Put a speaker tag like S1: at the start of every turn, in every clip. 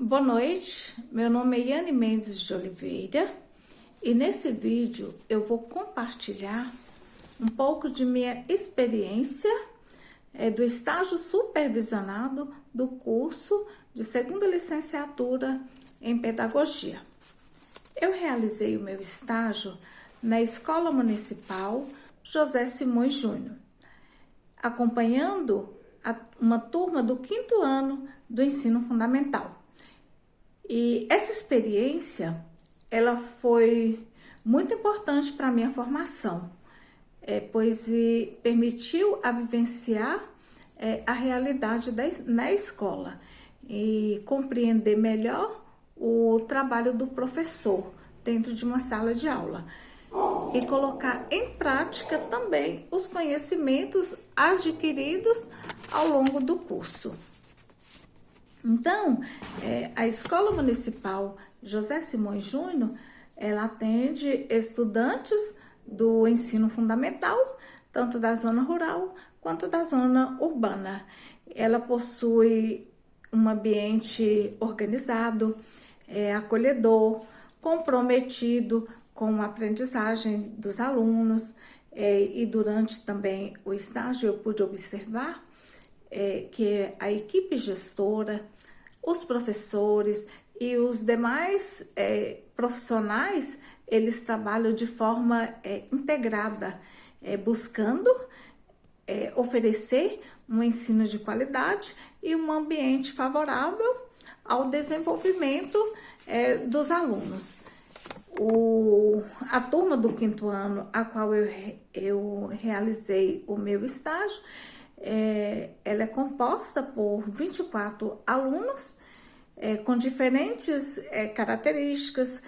S1: Boa noite, meu nome é Yane Mendes de Oliveira e nesse vídeo eu vou compartilhar um pouco de minha experiência do estágio supervisionado do curso de segunda licenciatura em Pedagogia. Eu realizei o meu estágio na Escola Municipal José Simões Júnior, acompanhando uma turma do 5º ano do ensino fundamental. E essa experiência, ela foi muito importante para a minha formação, pois permitiu a vivenciar a realidade na escola e compreender melhor o trabalho do professor dentro de uma sala de aula e colocar em prática também os conhecimentos adquiridos ao longo do curso. Então, a Escola Municipal José Simões Júnior, ela atende estudantes do ensino fundamental, tanto da zona rural quanto da zona urbana. Ela possui um ambiente organizado, acolhedor, comprometido com a aprendizagem dos alunos, e durante também o estágio eu pude observar que a equipe gestora, os professores e os demais profissionais, eles trabalham de forma integrada, buscando oferecer um ensino de qualidade e um ambiente favorável ao desenvolvimento dos alunos. A turma do 5º ano, a qual eu realizei o meu estágio, ela é composta por 24 alunos com diferentes características,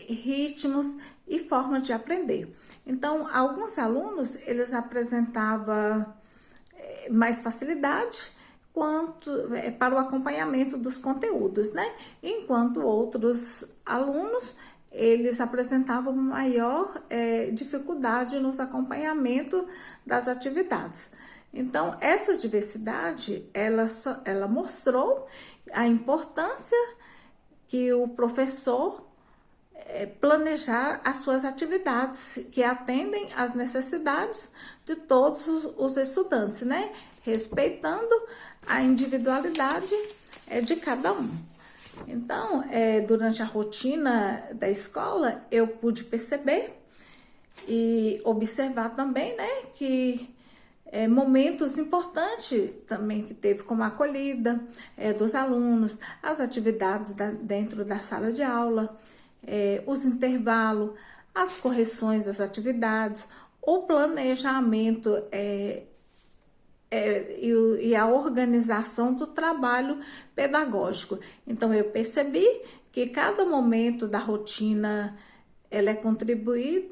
S1: ritmos e forma de aprender. Então, alguns alunos, eles apresentavam mais facilidade para o acompanhamento dos conteúdos, né? Enquanto outros alunos, eles apresentavam maior dificuldade nos acompanhamentos das atividades. Então, essa diversidade, ela mostrou a importância que o professor planejar as suas atividades que atendem às necessidades de todos os estudantes, né? Respeitando a individualidade de cada um. Então, durante a rotina da escola, eu pude perceber e observar também, né, que momentos importantes também que teve, como a acolhida dos alunos, as atividades dentro da sala de aula, os intervalos, as correções das atividades, o planejamento e a organização do trabalho pedagógico. Então, eu percebi que cada momento da rotina ela contribui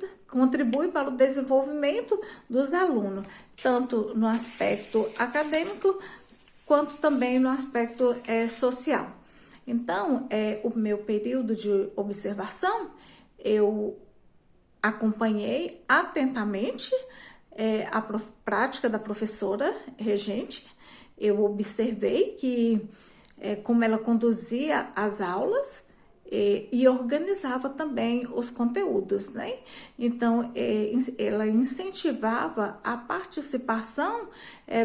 S1: para o desenvolvimento dos alunos, tanto no aspecto acadêmico, quanto também no aspecto social. Então, o meu período de observação, eu acompanhei atentamente a prática da professora regente. Eu observei que como ela conduzia as aulas, e organizava também os conteúdos, né? Então, ela incentivava a participação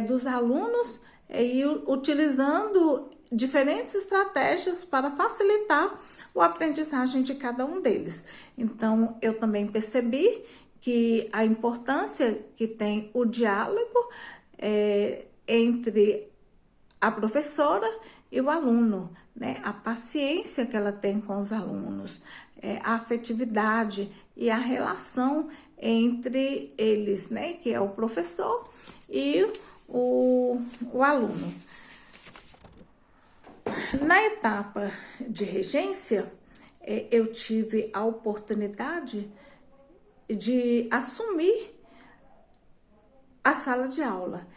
S1: dos alunos e utilizando diferentes estratégias para facilitar a aprendizagem de cada um deles. Então, eu também percebi que a importância que tem o diálogo entre a professora e o aluno, né? A paciência que ela tem com os alunos, a afetividade e a relação entre eles, né? Que é o professor e o aluno. Na etapa de regência, eu tive a oportunidade de assumir a sala de aula.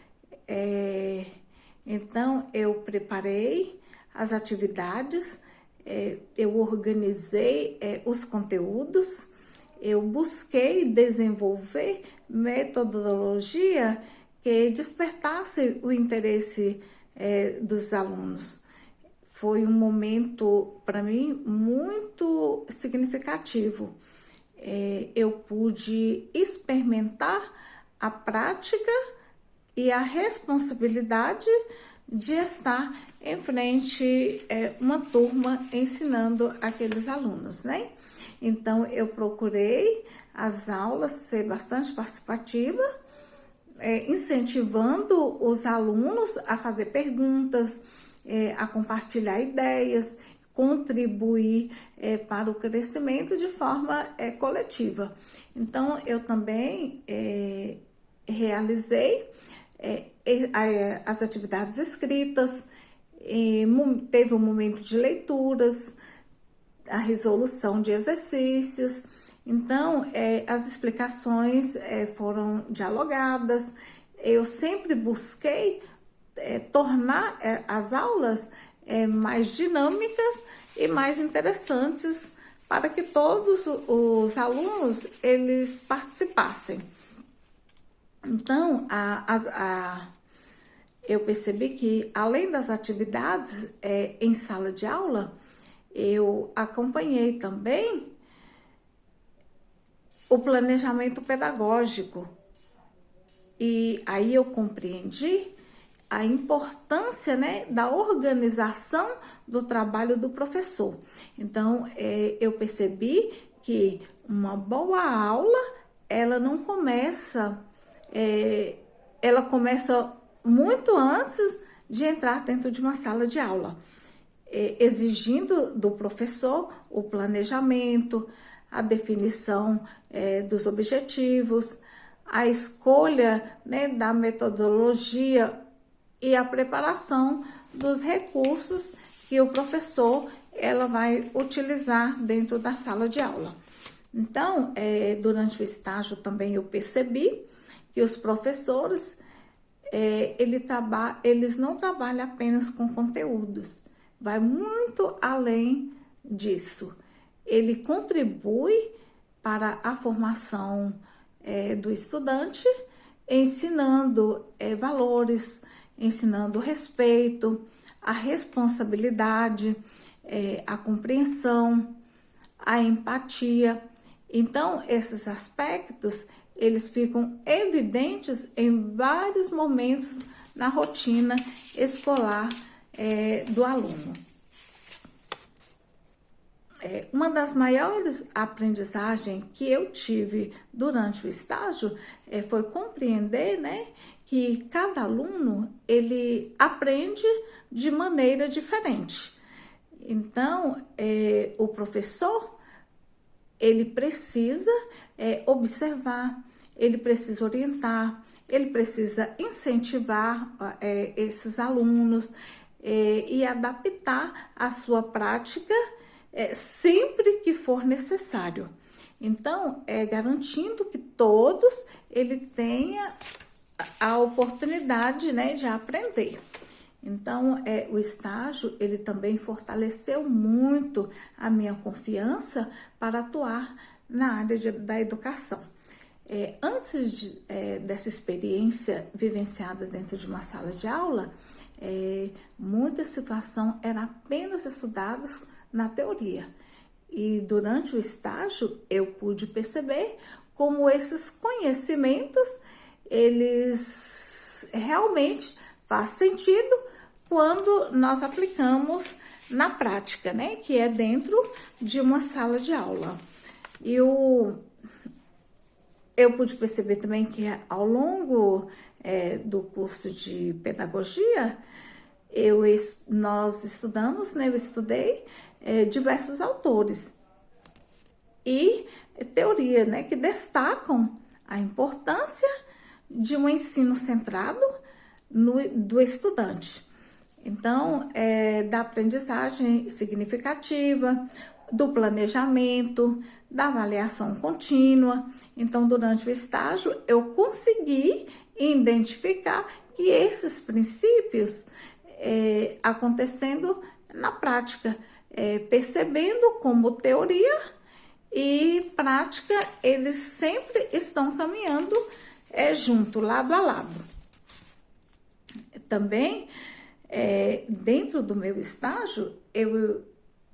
S1: Então, eu preparei as atividades, eu organizei os conteúdos, eu busquei desenvolver metodologia que despertasse o interesse dos alunos. foi um momento para mim muito significativo. Eu pude experimentar a prática e a responsabilidade de estar em frente uma turma ensinando aqueles alunos, né? Então, eu procurei as aulas ser bastante participativa, incentivando os alunos a fazer perguntas, a compartilhar ideias, contribuir para o crescimento de forma coletiva. Então, eu também realizei as atividades escritas, teve um momento de leituras, a resolução de exercícios. Então, as explicações foram dialogadas. Eu sempre busquei tornar as aulas mais dinâmicas e mais interessantes para que todos os alunos eles participassem. Então, eu percebi que, além das atividades em sala de aula, eu acompanhei também o planejamento pedagógico. E aí eu compreendi a importância, né, da organização do trabalho do professor. Então, eu percebi que uma boa aula, ela não começa, ela começa muito antes de entrar dentro de uma sala de aula, exigindo do professor o planejamento, a definição dos objetivos, a escolha, né, da metodologia e a preparação dos recursos que o professor ela vai utilizar dentro da sala de aula. Então, durante o estágio também eu percebi que os professores, eles não trabalham apenas com conteúdos, vai muito além disso. Ele contribui para a formação do estudante, ensinando valores, ensinando respeito, a responsabilidade, a compreensão, a empatia. Então, esses aspectos, eles ficam evidentes em vários momentos na rotina escolar do aluno. Uma das maiores aprendizagens que eu tive durante o estágio foi compreender, né, que cada aluno ele aprende de maneira diferente. Então, o professor ele precisa observar, ele precisa orientar, ele precisa incentivar esses alunos e adaptar a sua prática sempre que for necessário. Então, garantindo que todos ele tenha a oportunidade, né, de aprender. Então, o estágio, ele também fortaleceu muito a minha confiança para atuar na área da educação. Antes dessa experiência vivenciada dentro de uma sala de aula, muita situação era apenas estudados na teoria. E durante o estágio, eu pude perceber como esses conhecimentos, eles realmente fazem sentido quando nós aplicamos na prática, né? Que é dentro de uma sala de aula. E eu pude perceber também que ao longo do curso de pedagogia, nós estudamos, né? Eu estudei diversos autores e teoria, né? Que destacam a importância de um ensino centrado do estudante. Então, da aprendizagem significativa, do planejamento, da avaliação contínua. Então, durante o estágio, eu consegui identificar que esses princípios acontecendo na prática, percebendo como teoria e prática, eles sempre estão caminhando junto, lado a lado. Também Dentro do meu estágio,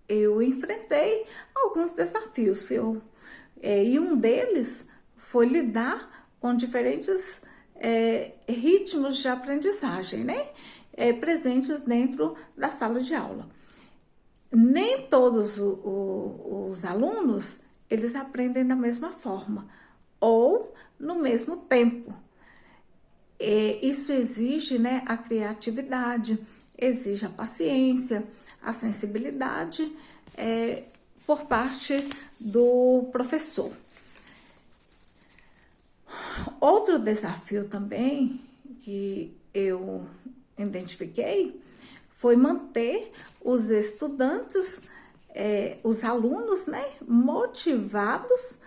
S1: eu enfrentei alguns desafios. E um deles foi lidar com diferentes ritmos de aprendizagem, né? Presentes dentro da sala de aula. Nem todos os alunos, eles aprendem da mesma forma ou no mesmo tempo. Isso exige, né, a criatividade, exige a paciência, a sensibilidade por parte do professor. Outro desafio também que eu identifiquei foi manter os estudantes, os alunos, né, motivados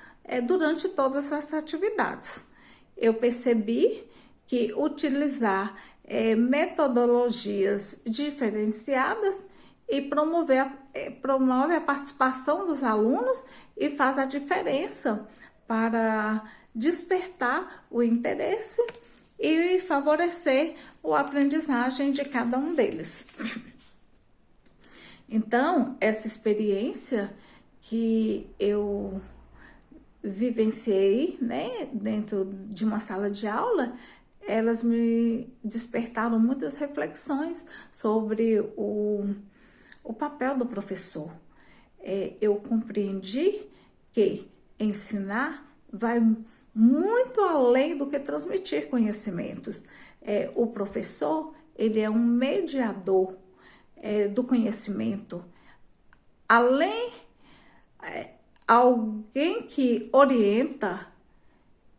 S1: durante todas as atividades. Eu percebi que utilizar metodologias diferenciadas e promove a participação dos alunos e faz a diferença para despertar o interesse e favorecer a aprendizagem de cada um deles. Então, essa experiência que eu vivenciei, né, dentro de uma sala de aula, elas me despertaram muitas reflexões sobre o papel do professor. Eu compreendi que ensinar vai muito além do que transmitir conhecimentos. O professor, ele é um mediador do conhecimento. Além, alguém que orienta,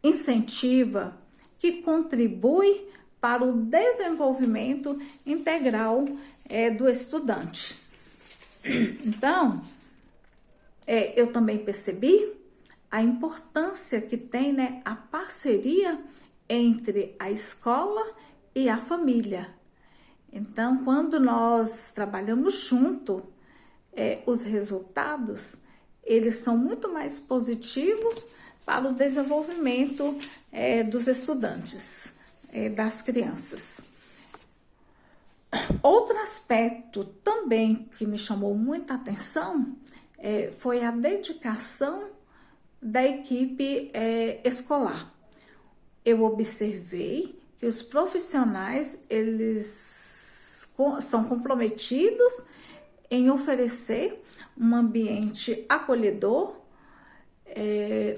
S1: incentiva, que contribui para o desenvolvimento integral do estudante. Então, eu também percebi a importância que tem, né, a parceria entre a escola e a família. Então, quando nós trabalhamos junto, os resultados, eles são muito mais positivos para o desenvolvimento dos estudantes, das crianças. Outro aspecto também que me chamou muita atenção foi a dedicação da equipe escolar. Eu observei que os profissionais, eles são comprometidos em oferecer um ambiente acolhedor,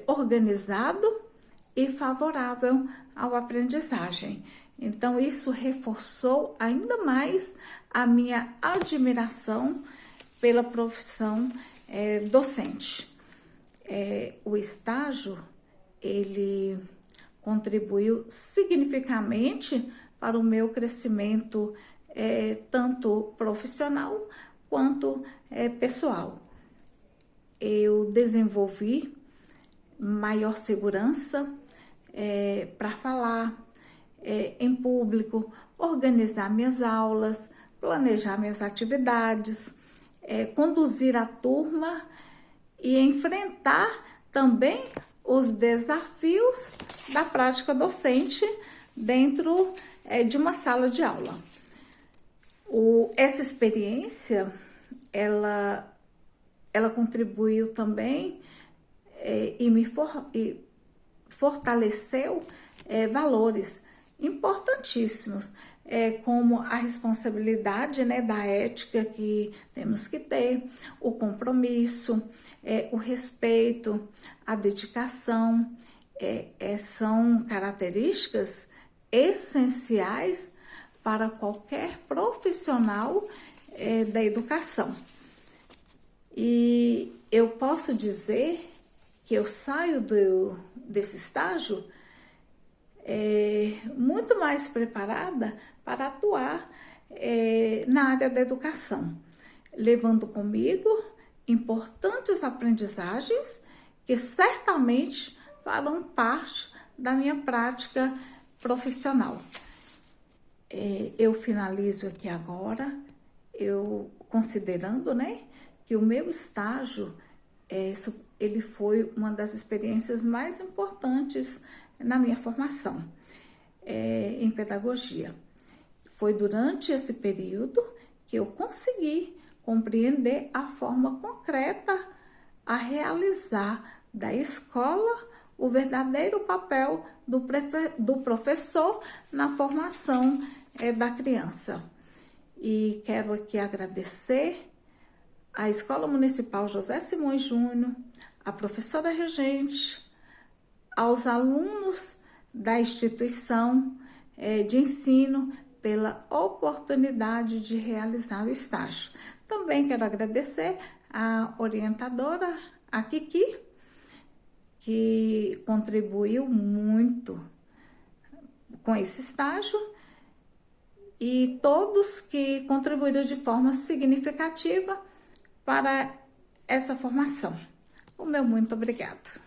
S1: organizado e favorável à aprendizagem. Então, isso reforçou ainda mais a minha admiração pela profissão docente. O estágio, ele contribuiu significativamente para o meu crescimento, tanto profissional quanto pessoal. Eu desenvolvi maior segurança para falar em público, organizar minhas aulas, planejar minhas atividades, conduzir a turma e enfrentar também os desafios da prática docente dentro de uma sala de aula. Essa experiência, ela contribuiu também e me fortaleceu valores importantíssimos, como a responsabilidade, né, da ética que temos que ter, o compromisso, o respeito, a dedicação, são características essenciais para qualquer profissional da educação. E eu posso dizer que eu saio desse estágio muito mais preparada para atuar na área da educação, levando comigo importantes aprendizagens que certamente farão parte da minha prática profissional. Eu finalizo aqui agora, eu considerando, né, que o meu estágio, ele foi uma das experiências mais importantes na minha formação em pedagogia. Foi durante esse período que eu consegui compreender a forma concreta a realizar da escola o verdadeiro papel do professor na formação da criança. E quero aqui agradecer à Escola Municipal José Simões Júnior, à professora regente, aos alunos da instituição de ensino pela oportunidade de realizar o estágio. Também quero agradecer à orientadora, a Kiki, que contribuiu muito com esse estágio, e todos que contribuíram de forma significativa para essa formação. O meu muito obrigado.